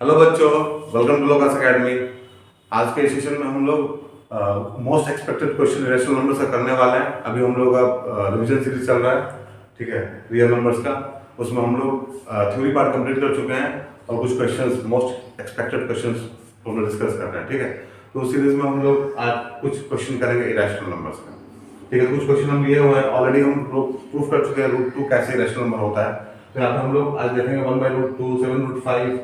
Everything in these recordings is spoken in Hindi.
हेलो बच्चों, वेलकम टू लोकास एकेडमी। आज के सेशन में हम लोग most expected question rational numbers का करने वाले हैं। अभी हम लोग का रिवीजन सीरीज चल रहा है, ठीक है, रियल नंबर्स का। उसमें हम लोग थ्योरी पार्ट कंप्लीट कर चुके हैं और कुछ क्वेश्चंस, मोस्ट एक्सपेक्टेड क्वेश्चंस हम लोग डिस्कस कर रहे हैं, ठीक है। तो उस सीरीज में हम लोग आज कुछ क्वेश्चन करेंगे इरेशनल नंबर्स का, ठीक है। तो कुछ क्वेश्चन हम लिए हुए हैं, ऑलरेडी हम लोग प्रूफ कर चुके हैं √2 कैसे इरेशनल नंबर होता है। तो यहाँ पे हम लोग आज देखेंगे 1/√2, 7√5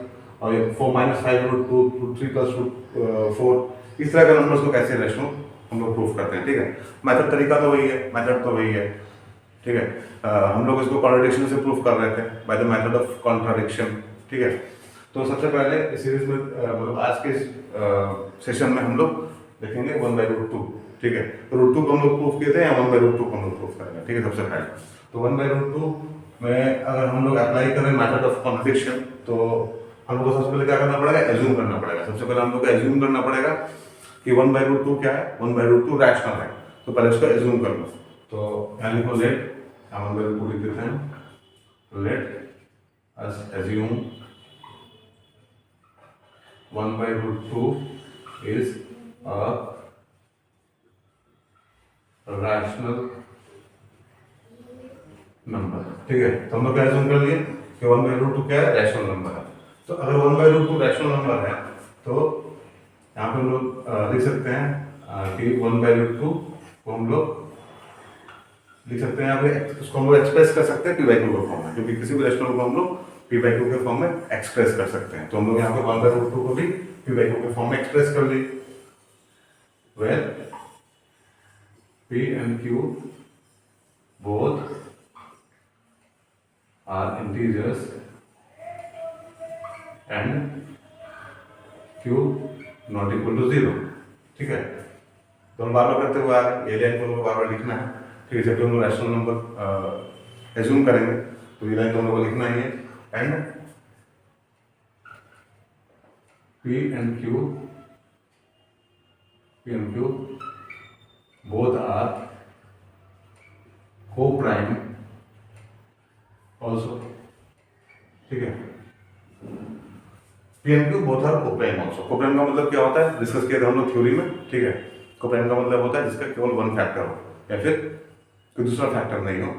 और 4 - 5 √2, √3 + √4, इस तरह के नंबर्स को कैसे रेशनल हम लोग प्रूफ करते हैं, ठीक है। मेथड तरीका तो वही है, मेथड तो वही है, ठीक है। हम लोग इसको कॉन्ट्राडिक्शन से प्रूफ कर रहे थे by the method of contradiction, ठीक है। तो सबसे पहले इस सीरीज में मतलब आज के सेशन में हम लोग देखेंगे 1/√2, ठीक है। तो √2 को हम लोग प्रूफ किए थे या 1/√2 को हम लोग प्रूफ करेंगे, ठीक है। सबसे पहले तो 1/√2 में अगर हम लोग अप्लाई करें मेथड ऑफ कॉन्ट्राडिक्शन, तो हम लोग को सबसे पहले क्या करना पड़ेगा, एज्यूम करना पड़ेगा। सबसे पहले हम लोग को एज्यूम करना पड़ेगा कि 1/√2 क्या है, 1/√2 रैशनल है। तो पहले इसको एज्यूम कर लो। तो यहाँ लिखो लेट, 1/√2 लिख देते हैं, let us assume 1/√2 is a rational number, ठीक है। तो हम लोग क्या एज्यूम कर लिए कि 1/√2 क्या है, रैशनल नंबर है। तो अगर 1/√2 रैशनल नंबर है तो यहाँ पे हम लोग लिख सकते हैं कि 1/√2 को हम लोग लिख सकते हैं, यहाँ पे उसको हम लोग एक्सप्रेस कर सकते हैं p/q के फॉर्म में, क्योंकि किसी भी रैशनल को हम लोग p/q के फॉर्म में एक्सप्रेस कर सकते हैं। तो हम लोग यहाँ पे 1/√2 को भी p/q के फॉर्म में एक्सप्रेस कर ली, where p and q both are integers and q not equal to 0, ठीक है। तो हम बार बार करते हुए आ रहे, ये लाइन को हम लोग बार बार लिखना है, ठीक है। जब भी हम लोग रैशनल नंबर एज्यूम करेंगे तो ये लाइन तो हम लोग को लिखना ही है, and p and q both are co-prime also, ठीक है। p and q both are co-prime also। co-prime का मतलब क्या होता है, डिस्कस किया था हम लोग थ्योरी में, ठीक है। co-prime का मतलब होता है जिसका केवल वन फैक्टर हो या फिर कोई दूसरा फैक्टर नहीं हो,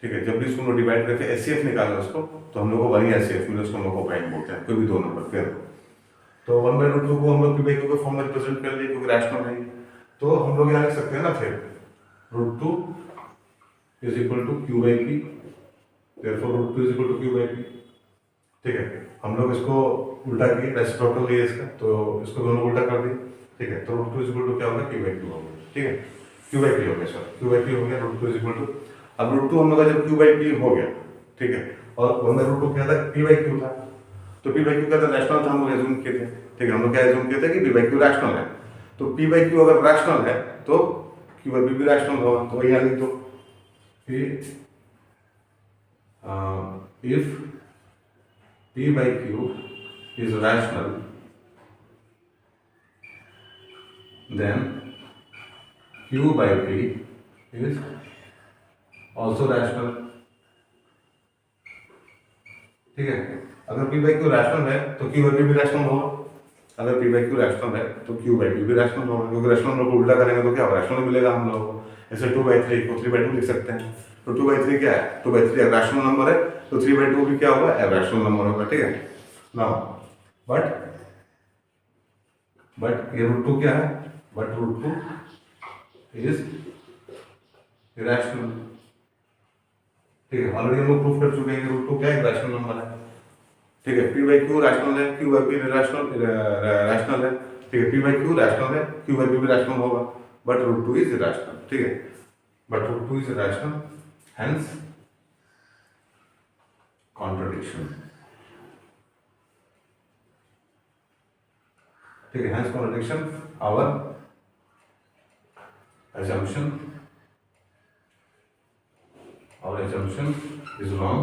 ठीक है। जब भी इसको हम लोग डिवाइड करके एचसीएफ निकालें उसको, तो हम लोग को वही एचसीएफ मिले, उसको हम लोग को बोलते हैं, कोई भी दो नंबर पेयर को। तो 1/√2 को हम लोग p/q के फॉर्म में रिप्रेजेंट कर लिए, क्योंकि रैशनल है। तो हम लोग यहाँ लिख सकते हैं ना, फिर √2 is equal to q/p, therefore √2 is equal to q/p, ठीक है। हम लोग इसको उल्टा किए, रेसिप्रोकल लिए इसका, तो इसको दोनों उल्टा कर दिए, ठीक है। तो √2 इज इक्वल टू क्या होगा, q/q होगा, ठीक है। q/p हो गया, सर q/p हो गया, √2 इज इक्वल टू, अब √2 हम लोग का जब q/p हो गया, ठीक है, और 1/√2 क्या था, p/q था। तो p/q का तो रैशनल था, हम लोग एज्यूम किए थे, ठीक है। हम लोग क्या एज्यूम किए थे कि p/q रैशनल है। तो p/q अगर रैशनल है तो q/p भी रैशनल होगा। तो वही यहाँ लिख दो कि if p/q is rational, then q/p is also rational, ठीक है। अगर p/q रैशनल है तो q/p भी रैशनल होगा। अगर p/q रैशनल है तो q/p भी रैशनल होगा, क्योंकि रैशनल नंबर को उल्टा करेंगे तो क्या होगा, रैशनल मिलेगा हम लोगों को। ऐसे 2/3 को 3/2 लिख सकते हैं। तो 2/3 क्या है, 2/3 एक रैशनल नंबर है, तो 3/2 भी क्या होगा, रैशनल नंबर होगा, ठीक है। नाउ बट ये √2 क्या है, बट √2 इज इरेशनल, ठीक है। ऑलरेडी हम लोग प्रूफ कर चुके हैं कि √2 क्या है, रैशनल नंबर है, ठीक है। p/q रैशनल है, q/p रैशनल है, ठीक है। p/q रैशनल है, q/p भी रैशनल होगा, बट √2 इज इरेशनल, ठीक है। But √2 is irrational, hence contradiction, ठीक है। Hence contradiction, our assumption is wrong,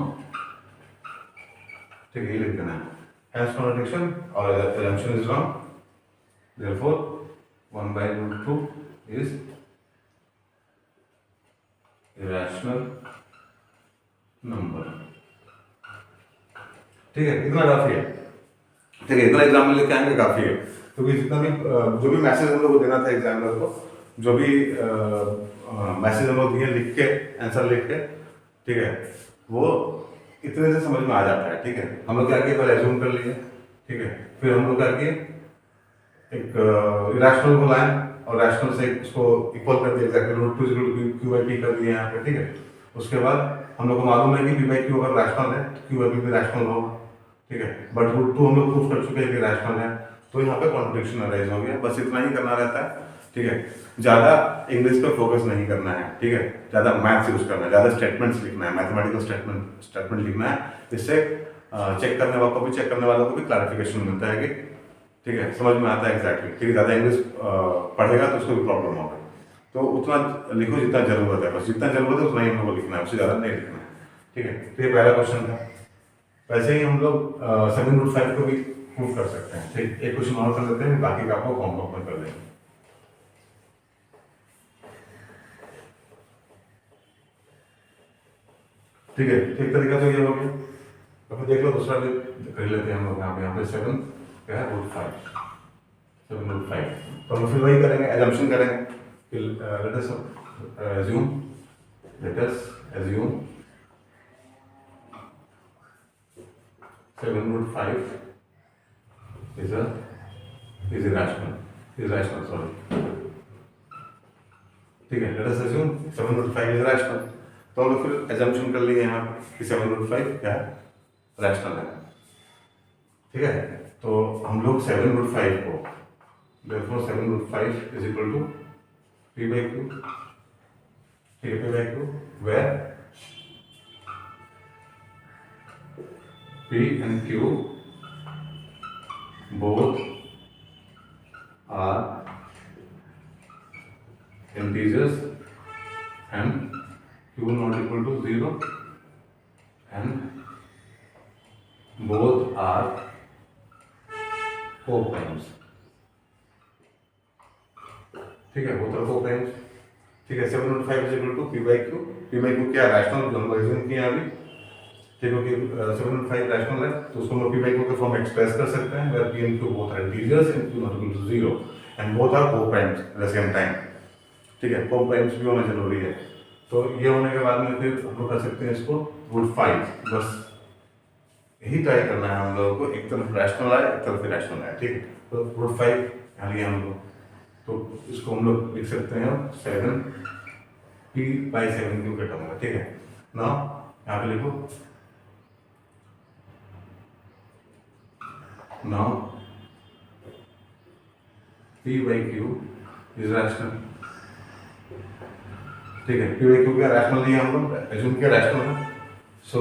ठीक है, ये लिख देना है। Hence contradiction or assumption is wrong, therefore 1/√2 is irrational number, ठीक है। इतना काफी है। ठीक है, इतना एग्जाम में लेके आएंगे काफ़ी है, क्योंकि जितना भी जो भी मैसेज हम लोग को देना था एग्जामिनर को, जो भी मैसेज हम लोग दिए लिख के, आंसर लिख के, ठीक है, वो इतने से समझ में आ जाता है। ठीक है, हम लोग क्या किए, पहले एज्यूम कर लिए, ठीक है, फिर हम लोग क्या किए, एक इरेशनल को लाए और रैशनल से उसको इक्वल कर दिया, exactly root two q by p कर दिए यहाँ पे। ठीक है, उसके बाद हम लोग को मालूम है कि पी बाई क्यू अगर रैशनल है तो क्यू बाई पी भी रैशनल होगा। ठीक है, बट रूट टू हम लोग प्रूफ कर चुके हैं कि रैशनल है, तो यहाँ पे कॉन्ट्रडिक्शन अराइज हो गया। बस इतना ही करना रहता है। ठीक है, ज़्यादा इंग्लिश पे फोकस नहीं करना है। ठीक है, ज़्यादा मैथ्स यूज करना है, ज़्यादा स्टेटमेंट्स लिखना है, मैथमेटिकल स्टेटमेंट लिखना है। इससे चेक करने वालों को भी, चेक करने वालों को भी क्लैरिफिकेशन मिलता है कि ठीक है, समझ में आता है एग्जैक्टली। ठीक है, ज़्यादा इंग्लिश पढ़ेगा तो उसको भी प्रॉब्लम होगा। तो उतना लिखो जितना जरूरत है, बस जितना जरूरत है उतना ही हम लोग को लिखना है, उससे ज़्यादा नहीं लिखना है। ठीक है, तो ये पहला क्वेश्चन था। वैसे ही हम लोग 7√5 को भी प्रूव कर सकते हैं। ठीक, एक क्वेश्चन और कर लेते हैं, बाकी का आपको होमवर्क में कर देंगे। ठीक है, एक तरीका तो ये हो गया। अब देख लो दूसरा भी कर लेते हैं हम लोग। यहाँ पे 7 क्या है, √5, 7√5। तो हम फिर वही करेंगे, एजम्पशन करेंगे कि let us assume 7√5 is irrational, sorry। ठीक है, let us assume 7√5 is rational। तो हम लोग फिर एजम्पशन कर लिए यहाँ कि 7√5 क्या है, रैशनल है। ठीक है, तो हम लोग 7√5 को, therefore 7√5 is equal to p by q। ठीक है, p by q where p and q both are integers and q not equal to 0 and both are co-primes। ठीक है, both are co-primes। ठीक है, 7/5 is equal to p by q। p by q क्या है, रैशनल, जो हम एज्यूम किए अभी। ठीक है, कि 7/5 रैशनल है तो उसको हम p by q के फॉर्म में एक्सप्रेस कर सकते हैं, where p and q both are integers and q not equal to 0 and both are co-primes at the same time। ठीक है, co-primes भी होना जरूरी है। तो ये होने के बाद में फिर हम लोग कर सकते हैं इसको √5। बस यही ट्राई करना है हम लोगों को, एक तरफ रैशनल आए, एक तरफ इरेशनल आए। ठीक है, तो √5 यहाँ लिया हम लोग, तो इसको हम लोग लिख सकते हैं 7p/7q के टर्म में। ठीक है, ना यहाँ पे लिखो, now p by q is rational। ठीक है, p by q क्या रैशनल लिया हम लोग, एज्यूम किया रैशनल है, सो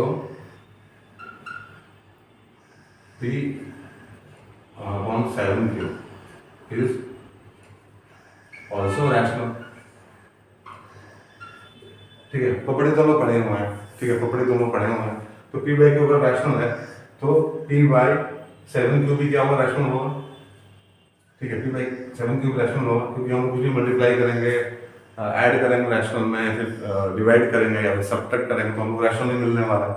p upon 7q is also rational। ठीक है, पपड़े दोनों पढ़े हुए हैं। ठीक है, पपड़े दोनों पढ़े हुए हैं, तो p by q अगर रैशनल है तो p/7q भी क्या होगा, रैशनल होगा। ठीक है, p/7q रैशनल होगा, क्योंकि हम कुछ भी मल्टीप्लाई करेंगे, ऐड करेंगे रैशनल में, फिर डिवाइड करेंगे या फिर सब्ट्रैक्ट करेंगे तो हमको रैशनल ही मिलने वाला है।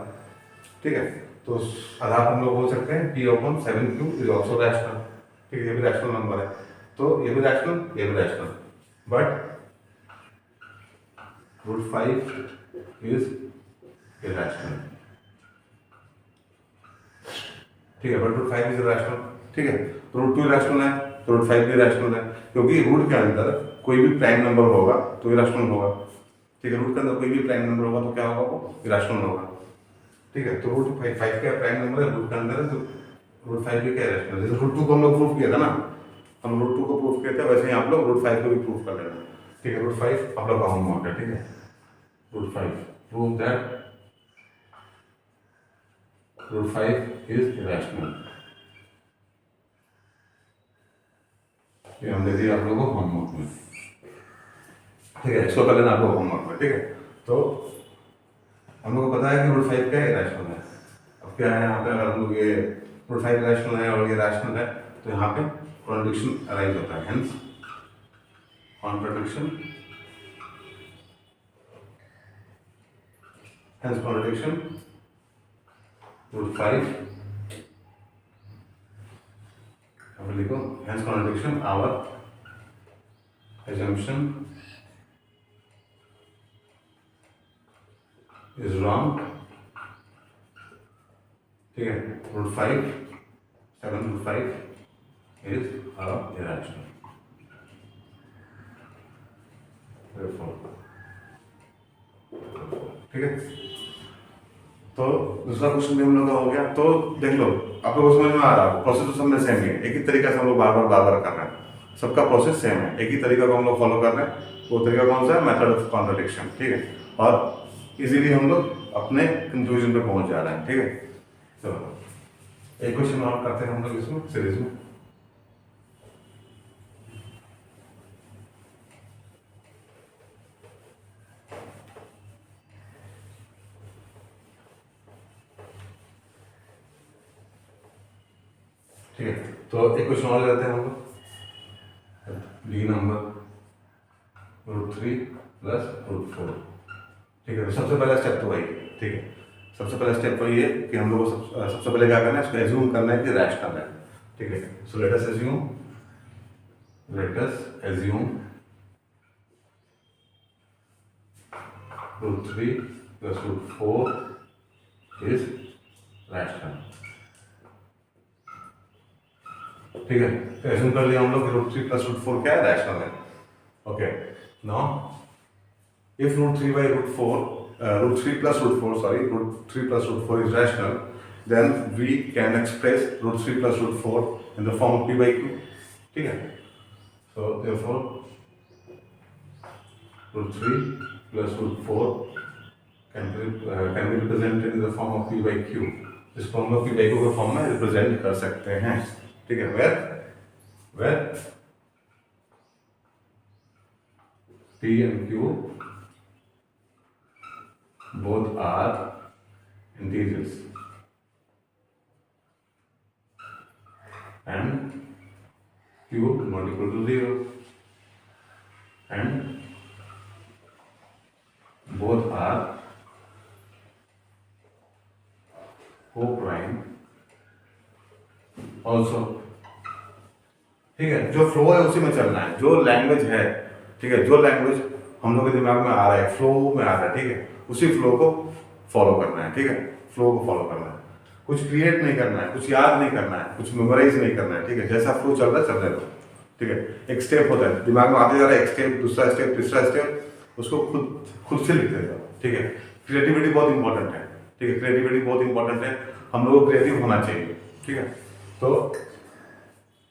ठीक है, तो आधार हम लोग बोल सकते हैं p/7q इज ऑल्सो रैशनल। ठीक है, ये भी रैशनल नंबर है, तो ये भी रैशनल, ये भी रैशनल, बट √5 इज irrational। ठीक है, बट √5 इज irrational। ठीक है, तो √2 irrational है तो √5 भी irrational है, क्योंकि रूट के अंदर कोई भी प्राइम नंबर होगा तो irrational होगा। ठीक है, रूट के अंदर कोई भी प्राइम नंबर होगा तो क्या होगा, वो irrational होगा। ठीक है, तो √5 क्या प्राइम नंबर है, रूट के अंदर है, तो √5 भी क्या irrational है। जैसे √2 को हम लोग प्रूफ किया था ना, हम √2 को प्रूफ किया था, वैसे ही आप लोग √5 को भी प्रूफ कर लेना। ठीक है, √5 आप लोग का होमवर्क है। ठीक है, √5 prove that √5 is irrational। ये हम दे दिए आप लोगों को होमवर्क में। ठीक है, इसको कर लेना आप लोग होमवर्क में। ठीक है, तो हम लोग को पता है कि √5 क्या irrational है। अब क्या है यहाँ पे, अगर हम लोग ये √5 irrational है और ये rational है, तो यहाँ पे कॉन्ट्रडिक्शन अराइज होता है, हेंस कॉन्ट्रडिक्शन √5 अब लिखो hence contradiction our assumption is wrong, ठीक है, √5 7 √5 is irrational, ठीक है। तो दूसरा क्वेश्चन भी हम लोग का हो गया। तो देख लो, आप लोगों को समझ में आ रहा है, प्रोसेस तो सब में सेम ही है, एक ही तरीका से हम लोग बार बार कर रहे हैं, सबका प्रोसेस सेम है, एक ही तरीका को हम लोग फॉलो कर रहे हैं। वो तरीका कौन सा है? मेथड ऑफ कॉन्ट्रडिक्शन, ठीक है। और इजीली हम लोग अपने कंक्लूजन पे पहुंच जा रहे हैं, ठीक है। चलो एक क्वेश्चन और करते हैं हम लोग इसमें सीरीज में। ठीक है, तो एक क्वेश्चन और लेते हैं हम लोग, डी नंबर √3 + √4, ठीक है। तो सबसे पहला स्टेप तो वही है, ठीक है, सबसे पहला स्टेप वही है कि हम लोग को सबसे पहले क्या करना है, इसको एज्यूम करना है कि रैशनल है, ठीक है। So let us assume √3 + √4 is rational, ठीक है। तो एज्यूम कर लिया हम लोग कि √3 + √4 क्या है? रैशनल है। Okay, now if √3 + √4 is rational, then we can express √3 + √4 in the form of p/q, ठीक है। So therefore √3 + √4 can be represented in the form of p/q। इस फॉर्म में p/q के फॉर्म में रिप्रेजेंट कर सकते हैं, ठीक है। where p and q both are integers and q not equal to 0 and both are co-prime also, ठीक है। जो फ्लो है उसी में चलना है, जो लैंग्वेज है, ठीक है, जो लैंग्वेज हम लोग के दिमाग में आ रहा है, फ्लो में आ रहा है, ठीक है, उसी फ्लो को फॉलो करना है, ठीक है। फ्लो को फॉलो करना है, कुछ क्रिएट नहीं करना है, कुछ याद नहीं करना है, कुछ मेमोराइज नहीं करना है, ठीक है। जैसा फ्लो चल रहा है चलने दो, ठीक है। एक स्टेप होता है दिमाग में आते जा रहा है, एक स्टेप, दूसरा स्टेप, तीसरा स्टेप, उसको खुद से लिखते जाओ, ठीक है। क्रिएटिविटी बहुत इंपॉर्टेंट है, ठीक है, क्रिएटिविटी बहुत इंपॉर्टेंट है, हम लोग को क्रिएटिव होना चाहिए, ठीक है। तो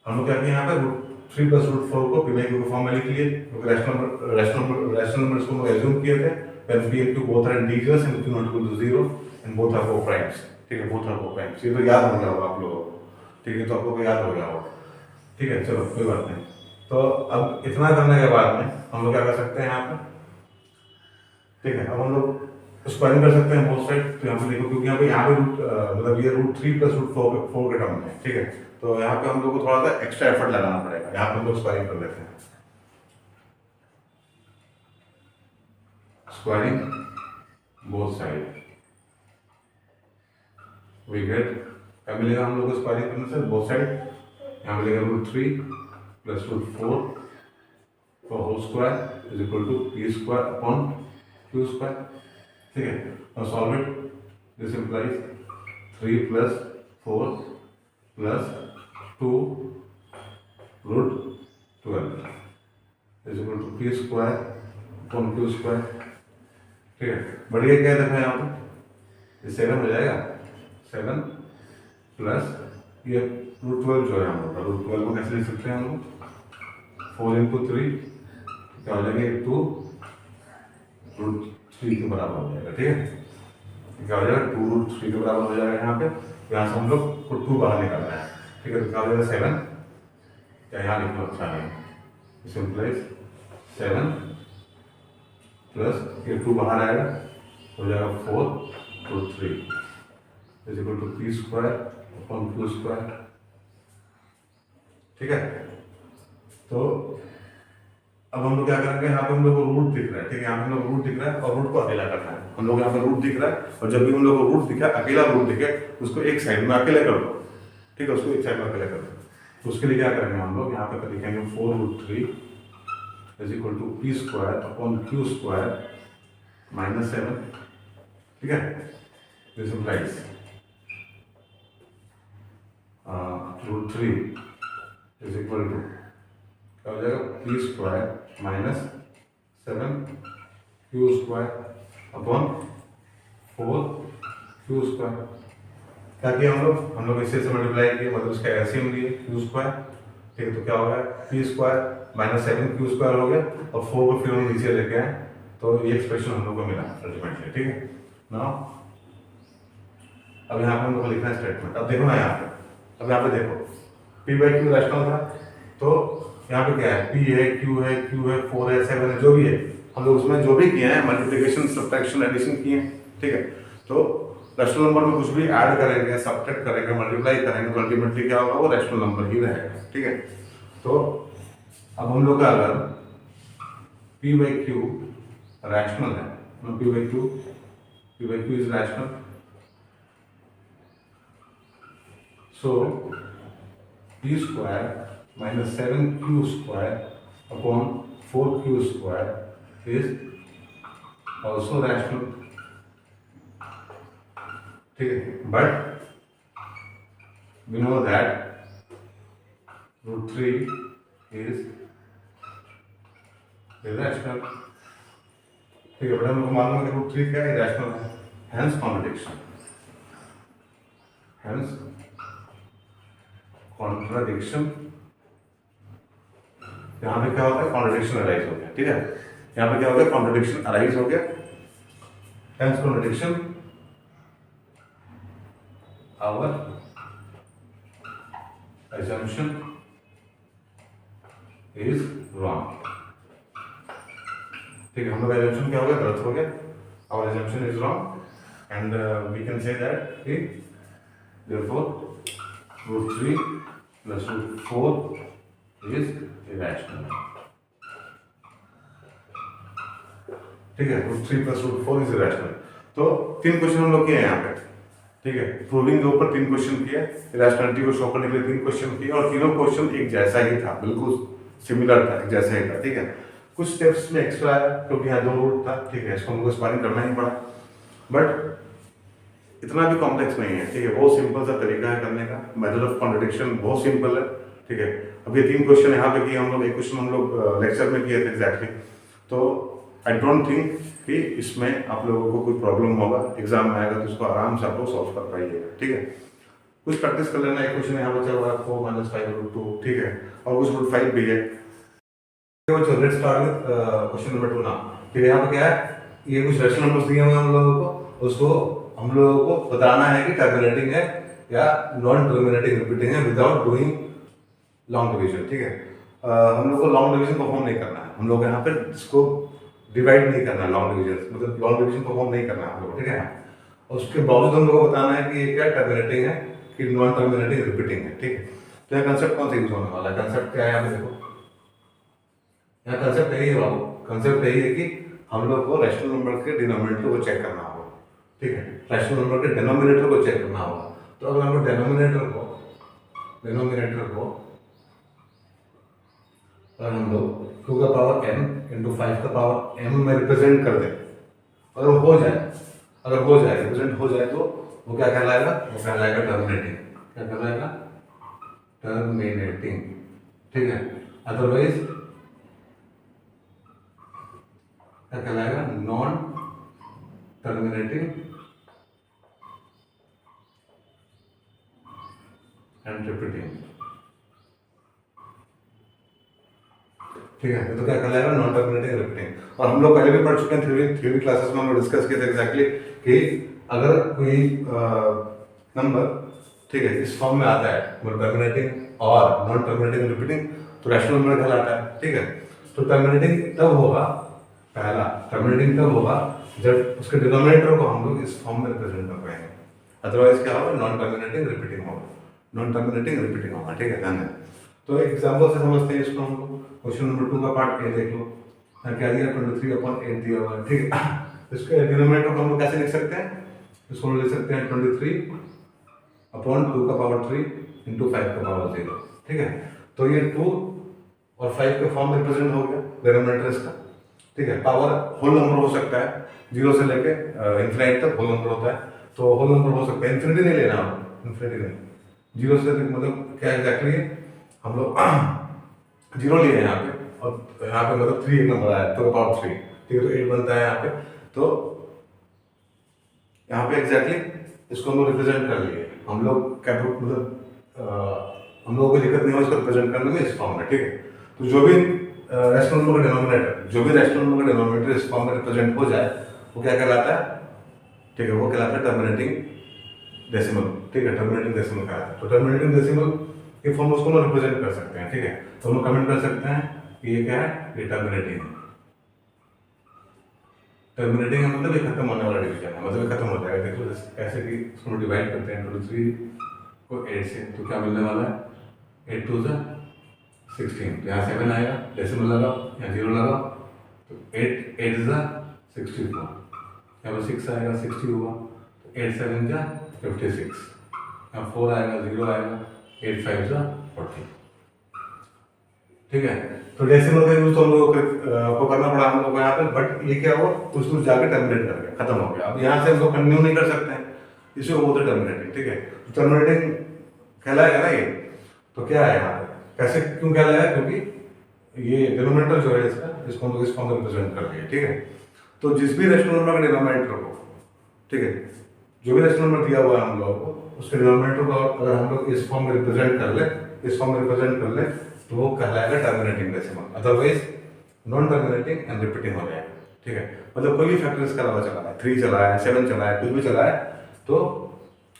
हम लोग क्या किए यहाँ पे √3 + √4 को p/q के फॉर्म में लिख लिए, क्योंकि रैशनल नंबर्स को हम एज्यूम किए थे, when p and q both are integers and q not equal to 0 and both are co-primes, ठीक है, both are co-primes। ये तो याद हो गया होगा आप लोगों को, ठीक है, तो आपको याद हो गया होगा, ठीक है। चलो कोई बात नहीं। तो अब इतना करने के बाद में हम लोग क्या कर सकते हैं यहाँ पे, ठीक है। अब हम लोग स्क्वायरिंग कर सकते हैं बोथ साइड। तो यहाँ पे देखो, क्योंकि यहाँ पे मतलब ये √3 + √4 के टर्म है, ठीक है। तो यहाँ पे हम लोग को थोड़ा सा एक्स्ट्रा एफर्ट लगाना पड़ेगा, यहाँ पे हम लोग स्क्वायरिंग कर लेते हैं। Squaring both side we get, क्या मिलेगा हम लोग को स्क्वायरिंग करने से? बोथ साइड, यहाँ मिलेगा √3 + √4 का whole square is equal to p² / q², ठीक है। Now solve it, this implies 3 + 4 + 2 √12 is equal to p² / q², ठीक है। बढ़िया, क्या देखा यहाँ पे, ये 7 हो जाएगा, 7 प्लस ये √12 जो है हम लोग का, √12 को कैसे लिख सकते हैं हम लोग? 4 × 3 क्या हो जाएगा? 2 √3 के बराबर हो जाएगा, ठीक है। क्या हो जाएगा? 2 √3 के बराबर हो जाएगा यहाँ पे। यहाँ से हम लोग को 2 बाहर निकालना है, ठीक है। तो क्या हो जाएगा? 7, क्या यहाँ लिखना अच्छा है, सिंपलाइज 7 प्लस ये 2 बाहर आएगा, हो जाएगा 4 √3 is equal to p² / q², ठीक है। तो अब हम लोग क्या करेंगे, यहाँ पे हम लोग को रूट दिख रहा है, ठीक है, यहाँ पे हम लोग रूट दिख रहा है और रूट को अकेला करना है। हम लोग यहाँ पे रूट दिख रहा है और जब भी हम लोग को रूट दिखा, अकेला रूट दिखे, उसको एक साइड में अकेले कर दो, ठीक है, उसको एक साइड में अकेले कर दो। तो उसके लिए क्या करेंगे हम लोग, यहाँ पे लिखेंगे 4√3 is equal to p square upon q square minus 7, ठीक है। This implies √3 is equal to क्या हो जाएगा, p square minus 7 q square upon 4 q square. क्या किया हम लोग इसे मल्टीप्लाई किए, मतलब इसका एलसीएम लिए क्यू स्क्वायर, ठीक है। तो क्या हो गया, P square minus 7 q square हो गया और 4 को फिर हम नीचे लेके आए, तो ये एक्सप्रेशन हम लोग को मिला अल्टीमेटली, ठीक है ना। अब यहाँ पे हम लोग को लिखना है स्टेटमेंट। अब देखो ना यहाँ पे, अब यहाँ पे देखो पी बाई क्यू रैशनल था, तो यहाँ पे क्या है, पी है, क्यू है, 4 है, 7 है, जो भी है हम लोग उसमें जो भी किए हैं मल्टीप्लिकेशन सब्ट्रैक्शन एडिशन किए हैं, ठीक है। तो रैशनल नंबर में कुछ भी ऐड करेंगे, सब्ट्रैक्ट करेंगे, मल्टीप्लाई करेंगे तो अल्टीमेटली क्या होगा, वो रैशनल नंबर ही रहेगा, ठीक है। तो अब हम लोग का अगर पी बाई क्यू रैशनल है, p by q is rational, so p square minus 7 q square upon 4 q square is also rational, ठीक है। But we know that √3 is irrational, ठीक है। बट हमको मालूम है कि √3 क्या irrational है, hence contradiction, यहाँ पे क्या होता है, कॉन्ट्रडिक्शन अराइज हो गया, ठीक है। यहाँ पे क्या हो गया, कॉन्ट्रडिक्शन अराइज हो गया, hence contradiction, our assumption is wrong, ठीक है। हम लोग का assumption क्या हो गया, गलत हो गया, our assumption is wrong and we can say that therefore √3 plus √4 is irrational, ठीक है। √3 plus √4 is irrational। तो 3 क्वेश्चन हम लोग किए हैं यहाँ पे, ठीक है। प्रूविंग के ऊपर 3 क्वेश्चन किए, इरेशनैलिटी को शो करने के लिए 3 क्वेश्चन किए और तीनों क्वेश्चन एक जैसा ही था, बिल्कुल सिमिलर था, एक जैसा ही था, ठीक है। कुछ स्टेप्स में एक्स्ट्रा आया क्योंकि यहाँ 2 रूट था, ठीक है, इसको हमको स्पारिंग करना ही पड़ा, बट इतना भी कॉम्प्लेक्स नहीं है, ठीक है। बहुत सिंपल सा तरीका है करने का, मेथड ऑफ कॉन्ट्रडिक्शन बहुत सिंपल है, ठीक है। अब ये 3 क्वेश्चन यहाँ पे किए हम लोग, एक क्वेश्चन हम लोग लेक्चर में किए थे एग्जैक्टली, तो आई डोंट थिंक कि इसमें आप लोगों को कोई प्रॉब्लम होगा, एग्जाम में आएगा तो इसको आराम से आप लोग सॉल्व कर पाइएगा, ठीक है। कुछ प्रैक्टिस कर लेना, एक क्वेश्चन यहाँ बचा हुआ है 4 - 5√2, ठीक है, और कुछ √5 भी है। Let's start with question number 2 now, ठीक है। यहाँ पे क्या है, ये कुछ रैशनल नंबर्स दिए हुए हैं हम लोगों को, उसको हम लोगों को बताना है कि टर्मिनेटिंग है या नॉन टर्मिनेटिंग रिपीटिंग है विदाउट डूइंग लॉन्ग डिवीजन, ठीक है। हम लोग को लॉन्ग डिवीजन परफॉर्म नहीं करना है, हम लोग यहाँ पे इसको डिवाइड नहीं करना है, लॉन्ग डिवीजन मतलब लॉन्ग डिवीजन परफॉर्म नहीं करना है हम लोग, ठीक है। और उसके बावजूद हम लोग को बताना है कि ये क्या टर्मिनेटिंग है कि नॉन टर्मिनेटिंग रिपीटिंग है, ठीक है। तो यह कंसेप्ट कौन सा यूज होने वाला है, कंसेप्ट क्या है, यहाँ पे देखो, यहाँ कंसेप्ट यही है बाबू, कंसेप्ट यही है कि हम लोग को रैशनल नंबर के डिनोमिनेटर को चेक करना होगा, ठीक है। रैशनल नंबर के डिनोमिनेटर को चेक करना होगा, तो अगर हमको डिनोमिनेटर को अगर हम लोग 2 का पावर m इंटू 5 का पावर m में रिप्रेजेंट कर दें, अगर वो हो जाए, रिप्रेजेंट हो जाए, तो वो क्या कहलाएगा, वो कहलाएगा टर्मिनेटिंग, क्या कहलाएगा, टर्मिनेटिंग, ठीक है। अदरवाइज क्या कहलाएगा, नॉन टर्मिनेटिंग एंड रिपीटिंग, ठीक है। तो क्या कहलाएगा, नॉन टर्मिनेटिंग रिपीटिंग। और हम लोग पहले भी पढ़ चुके हैं, थ्योरी क्लासेस में हम लोग डिस्कस किए थे एग्जैक्टली कि अगर कोई नंबर, ठीक है, इस फॉर्म में आता है, मतलब टर्मिनेटिंग और नॉन टर्मिनेटिंग रिपीटिंग, तो रैशनल नंबर कहलाता है, ठीक है। तो टर्मिनेटिंग तब होगा, पहला टर्मिनेटिंग तब होगा जब उसके डिनोमिनेटर को हम लोग इस फॉर्म में रिप्रेजेंट कर पाएंगे, अदरवाइज क्या होगा, नॉन टर्मिनेटिंग रिपीटिंग होगा, नॉन टर्मिनेटिंग रिपीटिंग होगा, ठीक है, ध्यान दें। तो एक एग्जांपल से समझते हैं इसको हम लोग। क्वेश्चन नंबर 2 का पार्ट ए देख लो, क्या दिया, 23/8 दिया हुआ है, ठीक है। इसके डिनोमिनेटर को हम लोग कैसे लिख सकते हैं, इसको लिख सकते हैं 23/2 का पावर 3 इंटू 5 का पावर 0, ठीक है। तो ये 2 और 5 के फॉर्म में रिप्रेजेंट हो गया डिनोमिनेटर इसका, ठीक है। पावर होल नंबर हो सकता है, 0 से लेके इन्फिनिटी तक होल नंबर होता है, तो होल नंबर हो सकता है, इन्फिनिटी नहीं लेना आपको, इन्फिनिटी नहीं, 0 से मतलब क्या एग्जैक्टली है, हम लोग 0 लिए हैं यहाँ पे, और यहाँ पे मतलब 3 एक नंबर आया तो पावर 3, ठीक है, तो 8 बनता है यहाँ पे। तो यहाँ पे एग्जैक्टली इसको हम लोग रिप्रेजेंट कर लिए, हम लोग कैपिटल मतलब हम लोगों को दिक्कत नहीं हो इसको रिप्रेजेंट करने में इस फॉर्म में, ठीक है। तो जो भी रैशनल नंबर का डिनोमिनेटर, जो भी रैशनल नंबर का डिनोमिनेटर इस फॉर्म में रिप्रेजेंट हो जाए वो क्या कहलाता है, ठीक है, वो कहलाता है टर्मिनेटिंग डेसिमल, ठीक है, टर्मिनेटिंग डेसिमल कहलाता है। तो टर्मिनेटिंग डेसिमल के फॉर्म उसको हम रिप्रेजेंट कर सकते हैं, ठीक है। तो हम कमेंट कर सकते हैं कि ये क्या है, ये टर्मिनेटिंग है। टर्मिनेटिंग है मतलब ये खत्म होने वाला डिवीजन है, मतलब ये खत्म हो जाएगा। देखो ऐसे कि इसको डिवाइड करते हैं 23 को 8 से, तो क्या मिलने वाला है, 8 2 16, तो यहाँ 7 आएगा, डेसिमल लगाओ, यहाँ 0 लगाओ, तो 8 8 64, यहाँ पर 6 आएगा, 60 हुआ, तो 8 7 56, यहाँ 4 आएगा, 0 आएगा, 8 5 40, ठीक है। तो डेसिमल का यूज तो हम लोगों को करना पड़ा हम लोग को यहाँ पे, बट ये क्या हुआ, कुछ दूर जाके टर्मिनेट कर गया, खत्म हो गया। अब यहाँ से हम लोग कंटिन्यू नहीं कर सकते हैं, इसे बोलते हैं टर्मिनेटिंग, ठीक है। तो टर्मिनेटिंग कहलाएगा ना ये, तो क्या है यहाँ पे, कैसे क्यों कहलाया, क्योंकि ये डिनोमिनेटर जो है इसका, इसको हम लोग इस फॉर्म में रिप्रेजेंट कर रहे हैं, ठीक है। तो जिस भी रैशनल नंबर का डिनोमिनेटर हो, ठीक है, जो भी रैशनल नंबर दिया हुआ है हम लोगों को, उसके डिनोमिनेटर को अगर हम लोग इस फॉर्म में रिप्रेजेंट कर ले, इस फॉर्म में रिप्रेजेंट कर ले, तो वो कहलाएगा terminating decimal, otherwise non terminating and repeating हो जाएगा, ठीक है। मतलब कोई भी फैक्टर इसके अलावा चला है, 3 चला है, 7 चला है, कुछ भी चला है, तो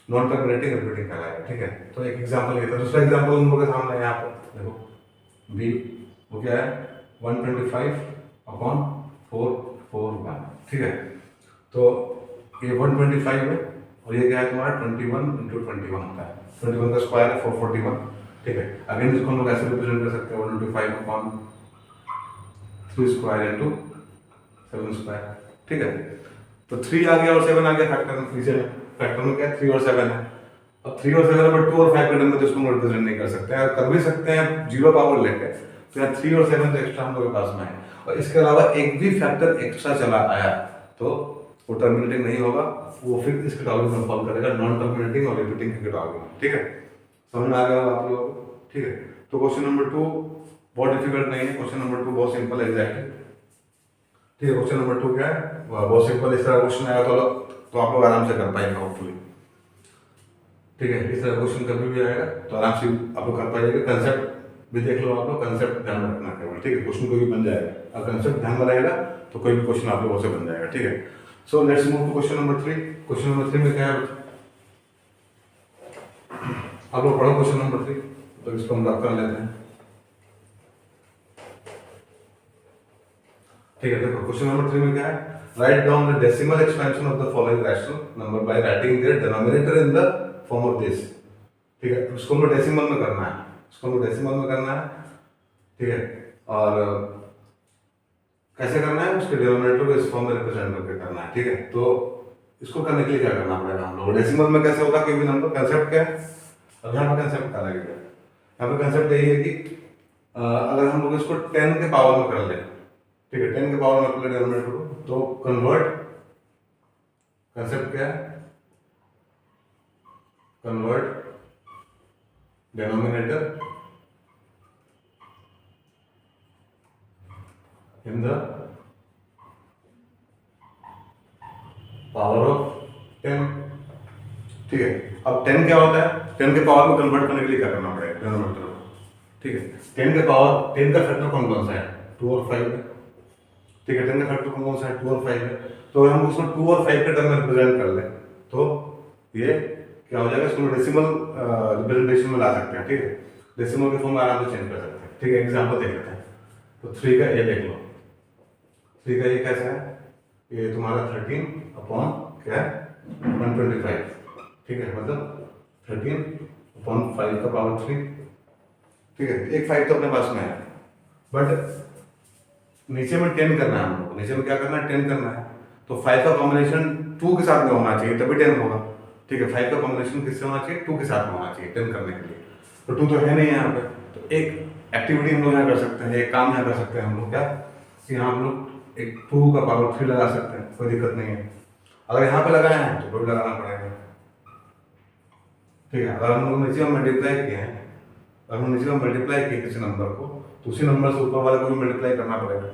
नॉन टर्मिनेटिंग रिपीटिंग कहलाएगा, ठीक है। तो एक एग्जांपल ये था। दूसरा एग्जांपल हम लोग के सामने है यहाँ पे, देखो बी, वो क्या है 125/441, ठीक है। तो ये 125 है और ये क्या है तुम्हारा 21 × 21 होता है, 21 का स्क्वायर है 441, ठीक है। अगेन इसको हम लोग ऐसे रिप्रेजेंट कर सकते हैं 125/3 स्क्वायर × 7 स्क्वायर, ठीक है। तो 3 आ गया और 7 आ गया फैक्टर में, पीछे फैक्टर में क्या है 3 और 7 है। अब 3 और 7 में 2 और 5 के टर्म में तो इसको रिप्रेजेंट नहीं कर सकते हैं, कर भी सकते हैं 0 पावर लेके, तो यहाँ 3 और 7 तो एक्स्ट्रा हम लोग के पास में है, और इसके अलावा एक भी फैक्टर एक्स्ट्रा चला आया तो वो टर्मिनेटिंग नहीं होगा, वो फिर इस कैटेगरी में फॉल करेगा, नॉन टर्मिनेटिंग और रिपीटिंग की कैटेगरी में, ठीक है। समझ में आ गया आप लोगों को, ठीक है। तो क्वेश्चन नंबर 2 बहुत डिफिकल्ट नहीं है, क्वेश्चन नंबर 2 बहुत सिंपल है एग्जैक्टली, ठीक है। क्वेश्चन नंबर 2 क्या है, बहुत सिंपल, इस तरह क्वेश्चन आएगा तो आप लोग आराम से कर पाएंगे होपफुली, ठीक है। इस तरह क्वेश्चन कभी भी आएगा तो आराम से आप लोग कर पाइएगा। कंसेप्ट भी देख लो आप लोग, कंसेप्ट ध्यान में रखना केवल, ठीक है। क्वेश्चन कोई भी बन जाएगा, अगर कंसेप्ट ध्यान में रहेगा तो कोई भी क्वेश्चन आप लोगों से बन जाएगा, ठीक है। So let's move to question number 3। Question number 3 में क्या है, आप लोग पढ़ो क्वेश्चन नंबर 3, तो इसको हम रख कर लेते हैं, ठीक है। देखो क्वेश्चन नंबर 3 में क्या है, write down the decimal expansion of the following rational number by writing their denominator in the form of this, ठीक है। इसको हमें डेसिमल में करना है, इसको हमें डेसिमल में करना है, ठीक है। और कैसे करना है, उसके डिनोमिनेटर को इस फॉर्म में रिप्रेजेंट करके करना है, ठीक है। तो इसको करने के लिए क्या करना पड़ेगा हम लोग, डेसिमल में कैसे होता है कोई भी नंबर, कंसेप्ट क्या है, अब यहाँ पर कंसेप्ट क्या लगेगा, यहाँ पर कंसेप्ट यही है कि अगर हम लोग इसको 10 के पावर में कर ले, ठीक है, 10 के पावर में कर ले डिनोमिनेटर को, तो कन्वर्ट, कंसेप्ट क्या है, convert denominator in the power of 10, ठीक है। अब 10 क्या होता है, 10 के पावर में कन्वर्ट करने के लिए क्या करना पड़ेगा डिनोमिनेटर को, ठीक है। 10 के पावर, 10 का फैक्टर कौन कौन सा है, 2 और 5 है, ठीक है। 10 का फैक्टर कौन कौन सा है, 2 और 5 है। तो अगर हम उसको 2 और 5 के टर्म में रिप्रेजेंट कर लें तो ये क्या हो जाएगा, इसको डेसिमल रिप्रेजेंटेशन में ला सकते हैं, ठीक है। डेसिमल के फॉर्म में आराम से चेंज कर सकते हैं, ठीक है। एग्जांपल देख लेते हैं। तो 3 का ये देख लो, 3 का ये कैसा है, ये तुम्हारा 13 अपॉन क्या है 125, ठीक है, मतलब 13/5 का पावर 3, ठीक है। एक 5 तो अपने पास में है, बट नीचे में 10 करना है हम लोग, नीचे में क्या करना है 10 करना है, तो 5 का कॉम्बिनेशन 2 के साथ में होना चाहिए तभी 10 होगा, ठीक है। 5 का कॉम्बिनेशन किससे होना चाहिए, 2 के साथ में होना चाहिए 10 करने के लिए, तो 2 तो है नहीं यहाँ पे, तो एक एक्टिविटी हम लोग यहाँ कर सकते हैं, एक काम यहाँ कर सकते हैं हम लोग क्या कि यहाँ हम लोग एक 2 का पावर 3 लगा सकते हैं, कोई दिक्कत नहीं है। अगर यहाँ पे लगाए हैं तो कोई लगाना पड़ेगा, ठीक है। अगर हम लोग नीचे में मल्टीप्लाई किए हैं, अगर हम नीचे में मल्टीप्लाई किए किसी नंबर को तो उसी नंबर से ऊपर वाले को भी मल्टीप्लाई करना पड़ेगा,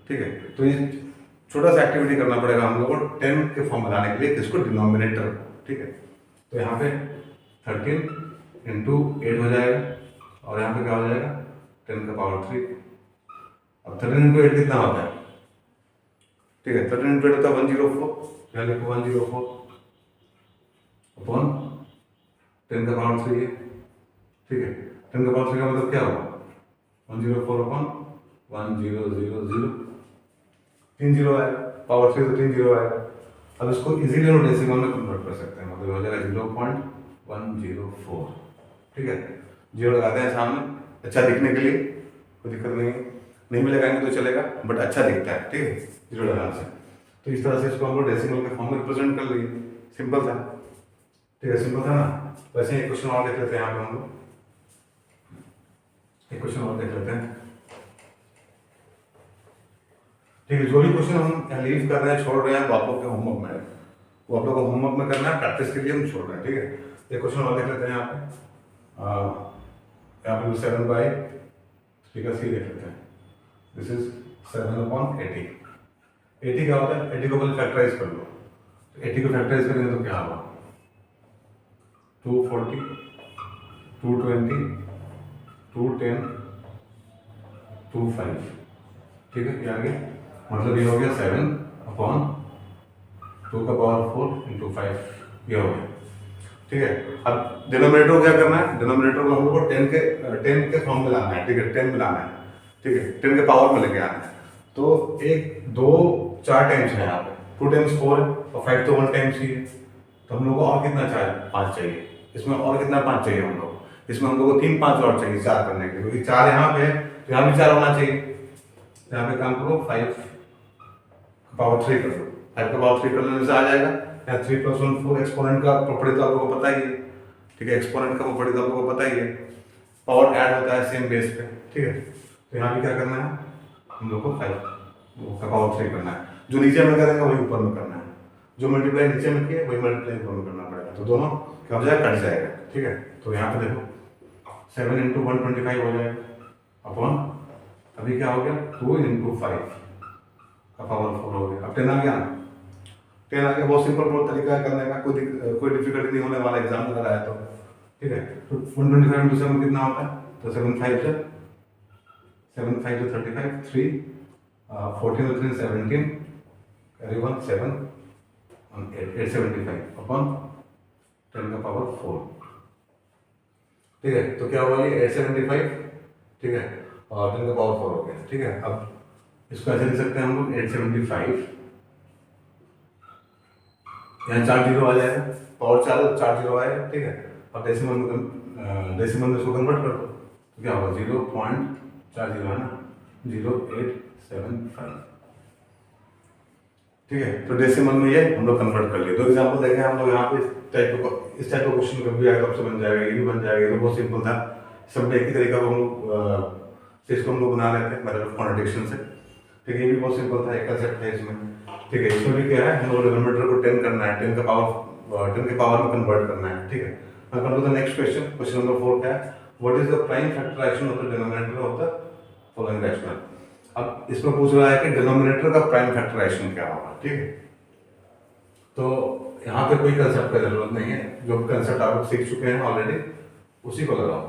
ठीक है। तो ये छोटा सा एक्टिविटी करना पड़ेगा हम लोग को 10 के फॉर्म में लाने के लिए, किसको, डिनोमिनेटर, ठीक है। तो यहाँ पे 13 इंटू 8 हो जाएगा और यहाँ पे क्या हो जाएगा 10 का पावर 3। अब 13 इंटू 8 कितना होता है, ठीक है। 13 इंटू 8 होता है 104, यहाँ लिखो 104 अपॉन 10 का पावर 3 है, ठीक है। 10 का पावर 3 का मतलब क्या होगा 104 अपॉन 1000, 3 जीरो आएगा, पावर 3 तो 3 जीरो आएगा। अब इसको इजीली हम डेसिमल में कन्वर्ट कर सकते हैं, मतलब हो जाएगा 0.104, ठीक है। जीरो लगाते हैं सामने अच्छा दिखने के लिए, कोई दिक्कत नहीं है, नहीं भी लगाएंगे तो चलेगा बट अच्छा दिखता है, ठीक है, जीरो लगाने से। तो इस तरह से इसको हम लोग डेसिमल के फॉर्म में रिप्रेजेंट कर लिए, सिंपल था, ठीक है, सिंपल था ना। वैसे एक क्वेश्चन और देख लेते हैं यहाँ पे हम लोग, एक क्वेश्चन और देख लेते हैं, ठीक है। जो भी क्वेश्चन हम लीव कर रहे हैं, छोड़ रहे हैं, वो आप लोग के होमवर्क में है, वो आप लोग को होमवर्क में करना है, प्रैक्टिस के लिए हम छोड़ रहे हैं, ठीक है। एक क्वेश्चन और देख लेते हैं यहाँ पे 7/3 का सी देख लेते हैं। This is 7/80। 80 क्या होता है, 80 को पहले फैक्टराइज कर लो, 80 को फैक्टराइज करेंगे तो क्या होगा 240, 220, 210, 25, ठीक है। क्या आ गया, मतलब ये हो गया 7/2 का पावर 4 इंटू 5, ये हो गया, ठीक है। अब डिनोमिनेटर को क्या करना है, डिनोमिनेटर को हम लोग को 10 के फॉर्म में लाना है, ठीक है, 10 में लाना है, ठीक है, 10 के पावर में लेके आना है। तो 1 2 4 टाइम्स है यहाँ पे, 2 टाइम्स 4 है और 5 तो 1 टाइम्स ही है, तो हम लोग को और कितना चाहिए, 5 चाहिए, इसमें और कितना 5 चाहिए हम लोग, इसमें हम लोग को 3 5 और चाहिए 4 करने के लिए, क्योंकि 4 यहाँ पे है तो यहाँ भी 4 होना चाहिए। यहाँ पे काम करो 5 पावर 3 कर लो, 5 का पावर 3 कर लेने से आ जाएगा। यहाँ 3 + 1 4, एक्सपोनेंट का प्रॉपर्टी तो आप लोगों को पता ही है, ठीक है, एक्सपोनेंट का प्रॉपर्टी तो आप लोगों को पता ही है, पावर ऐड होता है सेम बेस पे, ठीक है। तो यहाँ भी क्या करना है हम लोग को 5 का पावर 3 करना है, जो नीचे में करेंगे वही ऊपर में करना है, जो मल्टीप्लाई नीचे में किया वही मल्टीप्लाई ऊपर में करना पड़ेगा, तो दोनों क्या हो जाएगा, कट जाएगा, ठीक है। तो यहाँ पे देखो 7 × 125 हो जाएगा अपॉन, अभी क्या हो गया 2 × 5 का पावर 4 हो गया। अब 10 आ गया ना, 10 आ गया, बहुत सिंपल बहुत तरीका है करने का, कोई डिफिकल्टी नहीं होने वाला एग्जाम अगर आया तो, ठीक है। तो 125 × 7 कितना होता है, तो 7 5 से 35, 3 14 और 3 17, कैरी 1 7 875 अपॉन 10 का पावर 4, ठीक है। तो क्या हुआ ये 875, ठीक है, और 10 का पावर 4 हो गया, ठीक है। अब इसको ऐसे लिख सकते हैं हम लोग 875, यहाँ 4 जीरो आ जाएगा, पावर 4 जीरो आएगा, ठीक है। अब डेसिमल में इसको कन्वर्ट कर दो तो क्या होगा 0.40 है ना, 0875, ठीक है। तो डेसिमल में ये हम लोग कन्वर्ट कर लिए। 2 एग्जाम्पल देखें हम लोग यहाँ पे, इस टाइप का क्वेश्चन कभी आएगा आपसे बन जाएगा, ये भी बन जाएगा, ये तो बहुत सिंपल था, सब एक ही तरीका को हम लोग इसको हम लोग बना लेते हैं मेथड ऑफ कॉन्ट्रडिक्शन से, ठीक है। ये भी बहुत सिंपल था, एक कंसेप्ट है इसमें, ठीक है। इसमें भी क्या है, हम लोग डिनोमिनेटर को 10 करना है, 10 के पावर में कन्वर्ट करना है, ठीक है। Now come to the next question, question number 4 क्या है, what is the prime factorization of the denominator of the following rational। अब इसमें पूछ रहा है कि डिनोमिनेटर का प्राइम फैक्टराइजेशन क्या होगा, ठीक है। तो यहाँ पे कोई कंसेप्ट का जरूरत नहीं है, जो कंसेप्ट आप लोग सीख चुके हैं ऑलरेडी उसी को लगाओ,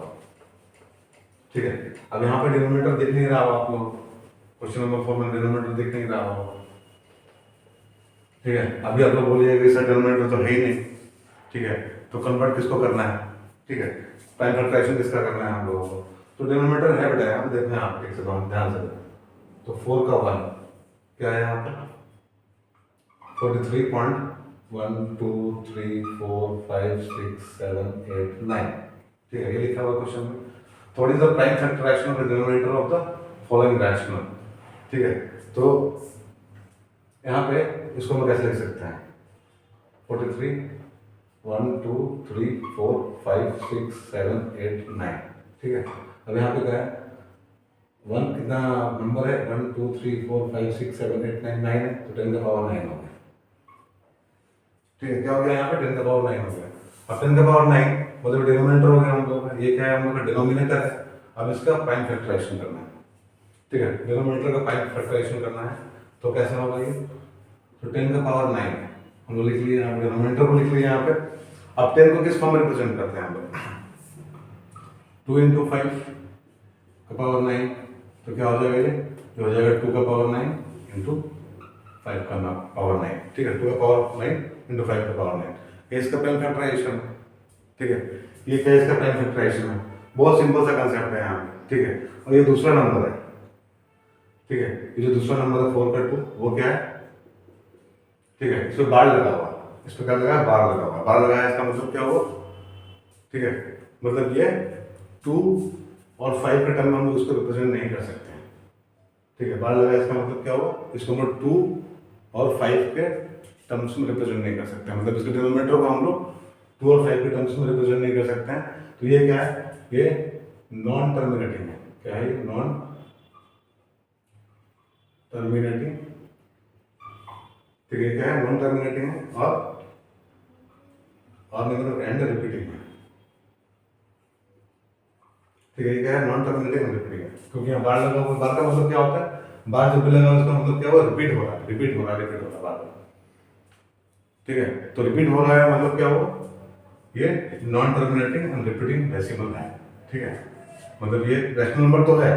ठीक है। अब यहाँ पे डिनोमिनेटर दिख नहीं रहा हो आप लोग, क्वेश्चन नंबर 4 में डिनोमिनेटर दिख नहीं रहा हो, ठीक है। अभी आप लोग बोलिएगा कि सर डिनोमिनेटर तो है ही नहीं, ठीक है, तो कन्वर्ट किसको करना है, ठीक है, प्राइम फैक्टराइजेशन किसका करना है हम लोगों को। तो डिनोमिनेटर है बेटा, यहाँ देखो यहाँ पे ध्यान से, तो 4 का 1 क्या है यहाँ पे 43.1 2 3 4 5 6 7 8 9, ठीक है, ये लिखा हुआ क्वेश्चन में। What is the prime factorisation of the denominator of the following rational, ठीक है। तो यहाँ पे इसको हम कैसे लिख सकते हैं 43 1 2 3 4 5 6 7 8 9, ठीक है। अब यहाँ पे क्या है, 1 कितना नंबर है, 1 2 3 4 5 6 7 8 9 9 है, तो 10 का पावर 9 हो गया। ठीक है, क्या हो गया यहाँ पे 10 का पावर 9 हो गया। अब 10 का पावर 9 मतलब डिनोमिनेटर हो गया हम लोग का, ये क्या है हम लोग का डिनोमिनेटर है। अब इसका प्राइम फैक्टराइजेशन करना है। ठीक है, डिनोमिनेटर का प्राइम फैक्टराइजेशन करना है, तो कैसे होगा ये, तो 10 का पावर 9 हम लोग लिख लिए यहाँ पे, डिनोमिनेटर को लिख लिए यहाँ पे। अब 10 को किस फॉर्म में रिप्रेजेंट करते हैं हम लोग, 2 into 5 का पावर 9, तो क्या हो जाएगा ये हो जाएगा 2 का पावर 9 into 5 का पावर 9। ठीक है, 2 का पावर 9 into 5 का पावर 9, ये इसका प्राइम फैक्टराइजेशन है। ठीक है, ये क्या है, इसका प्राइम फैक्टराइजेशन है। बहुत सिंपल सा कंसेप्ट है यहाँ पे। ठीक है, और ये दूसरा नंबर है। ठीक है, ये जो दूसरा नंबर है 4 का 2, वो क्या है, ठीक है, इसमें बार लगा हुआ, इस पर क्या लगा, बार लगा हुआ, बार लगाया इसका मतलब क्या हुआ, ठीक है, मतलब ये 2 और 5 के टर्म में हम लोग उसको रिप्रेजेंट नहीं कर सकते हैं। ठीक है, बार लगाया इसका मतलब क्या हुआ, इसको हम लोग 2 और 5 के टर्म्स में रिप्रेजेंट नहीं कर सकते हैं, मतलब इसके डिनोमिनेटर को हम लोग 2 और 5 के टर्म्स में रिप्रेजेंट नहीं कर सकते हैं। तो ये क्या है, ये नॉन टर्मिनेटिंग है। क्या है, नॉन टर्मिनेटिंग। ठीक है, क्या है, नॉन टर्मिनेटिंग है, और मतलब एंड रिपीटिंग है। ठीक है, क्या है, नॉन टर्मिनेटिंग रिपीटिंग है, क्योंकि यहाँ बार लगा हुआ, बार का मतलब क्या होता है, बार जब भी लगा उसका मतलब क्या हुआ, रिपीट हो रहा है, रिपीट हो रहा है, रिपीट हो रहा है बार। ठीक है, तो रिपीट हो रहा है मतलब क्या हुआ, ये non terminating and repeating decimal है। ठीक है, मतलब ये रैशनल नंबर तो है,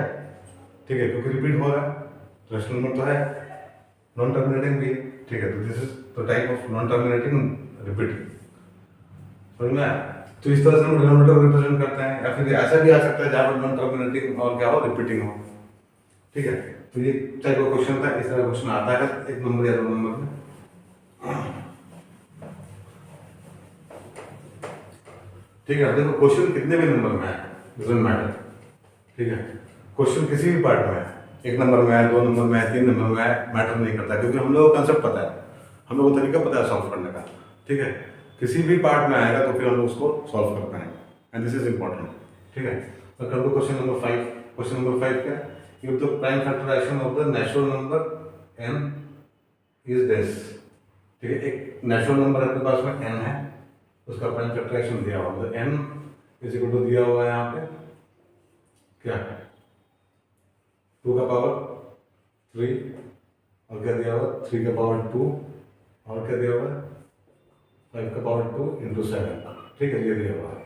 ठीक है, क्योंकि रिपीट हो रहा है, रैशनल नंबर तो है, नॉन टर्मिनेटिंग भी। ठीक है, तो this is the type of non terminating repeating. समझ में आया? तो इस तरह से हम डिनोमिनेटर को रिप्रेजेंट करते हैं, या फिर ऐसा भी आ सकता है जहाँ पर नॉन टर्मिनेटिंग और क्या हो, रिपीटिंग हो। ठीक है, तो ये टाइप ऑफ क्वेश्चन था, इस तरह क्वेश्चन आता है 1 नंबर या 2 नंबर में। ठीक है, देखो क्वेश्चन कितने भी नंबर में है, डजंट मैटर। ठीक है, क्वेश्चन किसी भी पार्ट में है, 1 नंबर में है, 2 नंबर में है, 3 नंबर में है, मैटर नहीं करता, क्योंकि हम लोग को कंसेप्ट पता है, हम लोग को तरीका पता है सॉल्व करने का। ठीक है, किसी भी पार्ट में आएगा तो फिर हम लोग उसको सॉल्व कर पाएंगे, एंड दिस इज इंपॉर्टेंट। ठीक है, तो कर दो क्वेश्चन नंबर 5। क्वेश्चन नंबर 5 क्या है, give the prime factorisation of the natural number n is this. ठीक है, एक नेचुरल नंबर आपके पास में n है, उसका प्राइम फैक्टराइजेशन दिया हुआ है, n इज इक्वल टू दिया हुआ है यहाँ पे क्या है, 2 का पावर 3, और क्या दिया हुआ, 3 का पावर 2, और क्या दिया हुआ है, 5 का पावर 2 into 7। ठीक है, ये दिया हुआ है,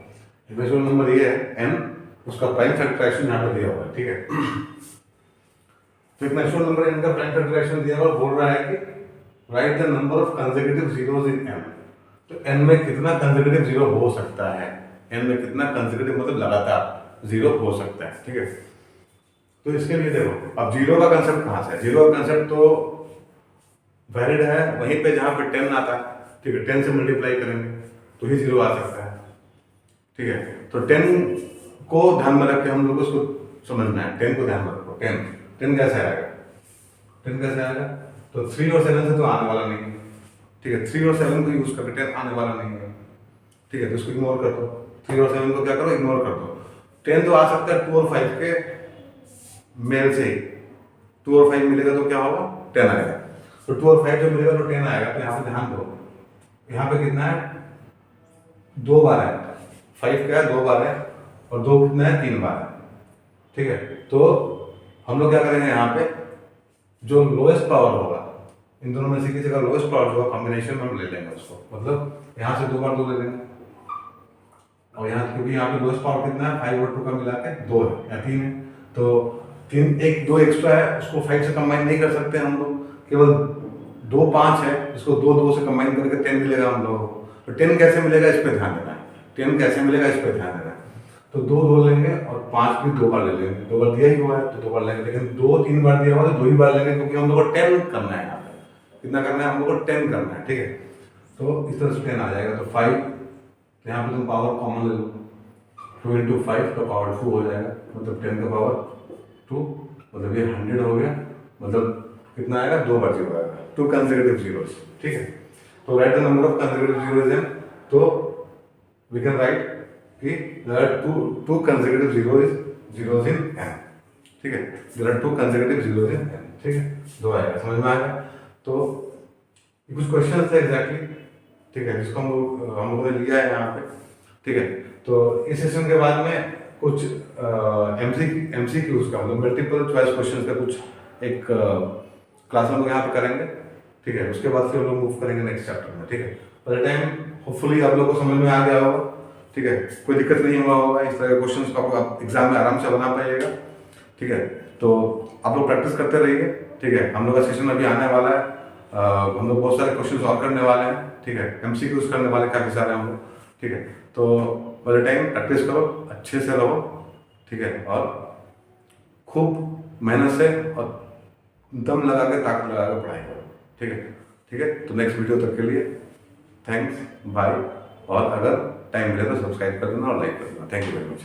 नेचुरल नंबर ये है n, उसका प्राइम फैक्टराइजेशन यहाँ पे दिया हुआ है। ठीक है, तो एक नेचुरल नंबर n का प्राइम फैक्टराइजेशन दिया हुआ, बोल रहा है कि right the number of consecutive zeros in n। तो n में कितना कंसेक्यूटिव जीरो हो सकता है, n में कितना कंसेक्यूटिव मतलब लगातार जीरो हो सकता है। ठीक है, तो इसके लिए देखो, अब जीरो का कंसेप्ट कहाँ से है, जीरो का कंसेप्ट तो वैलिड है वहीं पे जहाँ पे 10 आता है। ठीक है, 10 से मल्टीप्लाई करेंगे तो ही जीरो आ सकता है। ठीक है, तो 10 को ध्यान में रख के हम लोग उसको समझना है, 10 को ध्यान में रखो, 10 कैसे आएगा, 10 कैसे आएगा, तो 3 और 7 से तो आने वाला नहीं है। ठीक है, 3 और 7 को यूज करके 10 आने वाला नहीं है। ठीक है, तो उसको इग्नोर कर दो, 3 और 7 को क्या करो, इग्नोर कर दो। 10 तो आ सकता है 2 और 5 के मेल से ही, 2 और 5 मिलेगा तो क्या होगा, 10 आएगा। तो 2 और 5 जो मिलेगा तो 10 आएगा। तो यहाँ पे ध्यान दो, यहाँ पे कितना है, 2 बार है, 5 क्या है 2 बार है, और 2 कितना है, 3 बार है। ठीक है, तो हम लोग क्या करेंगे, यहाँ पे जो लोएस्ट पावर होगा, इन दोनों में से किसी का लोएस्ट पावर होगा, कॉम्बिनेशन में हम ले लेंगे उसको, मतलब यहाँ से 2 बार 2 ले लेंगे, और यहाँ क्योंकि यहाँ पे लोएस्ट पावर कितना है, 5 और 2 का मिला के 2 है या 3 है, तो 3 एक 2 एक्स्ट्रा है, उसको 5 से कंबाइन नहीं कर सकते हम लोग, केवल 2 5 है, इसको 2 2 से कंबाइन करके 10 मिलेगा हम लोगों को। तो 10 कैसे मिलेगा, इस पर ध्यान देना है, 10 कैसे मिलेगा इस पर ध्यान देना है। तो 2 2 लेंगे, और 5 भी 2 बार ले लेंगे, 2 बार दिया ही हुआ है तो 2 बार लेंगे, लेकिन 2 3 बार दिया हुआ है तो 2 ही बार लेंगे, क्योंकि हम लोग को 10 करना है। यहाँ पे कितना करना है, हम लोग को 10 करना है। ठीक है, तो इस तरह से 10 आ जाएगा, तो 5 यहाँ पे तुम पावर कॉमन ले लो, 2 into 5 का पावर 2 हो जाएगा, मतलब 10 का पावर 2, मतलब ये 100 हो गया, मतलब कितना आएगा, 2 बार जीरो आएगा, 2 कंसेक्यूटिव जीरोस। ठीक है, तो right the number of consecutive zeros इन, तो वी कैन राइट कि there are two consecutive zeros in n, ठीक है, there are two consecutive zeros in n, ठीक है, दो आएगा, समझ में आएगा। तो कुछ क्वेश्चन थे एग्जैक्टली, ठीक है, जिसको हम लोगों ने लिया है यहाँ पे, ठीक है। तो इस सेशन के बाद में कुछ MCQs का मतलब मल्टीपल चॉइस क्वेश्चन का कुछ एक क्लास हम लोग यहाँ पे करेंगे, ठीक है। उसके बाद फिर हम लोग मूव करेंगे नेक्स्ट चैप्टर में, ठीक है। बाय द टाइम होपफुली आप लोगों को समझ में आ गया होगा, ठीक है, कोई दिक्कत नहीं हुआ होगा, इस तरह के क्वेश्चंस को आप एग्जाम में आराम से बना पाइएगा, ठीक है। तो आप लोग प्रैक्टिस करते रहिए, ठीक है। हम लोग का सेशन अभी आने वाला है, हम लोग बहुत सारे क्वेश्चन सॉल्व करने वाले हैं, ठीक है, MCQs करने वाले काफ़ी सारे हम लोग, ठीक है। तो बाय द टाइम प्रैक्टिस करो, अच्छे से रहो, ठीक है, और खूब मेहनत से और दम लगा के ताकत लगा के पढ़ाई करो, ठीक है, ठीक है। तो नेक्स्ट वीडियो तक के लिए थैंक्स, बाय, और अगर टाइम मिले तो सब्सक्राइब कर देना और लाइक कर देना। Thank you very much.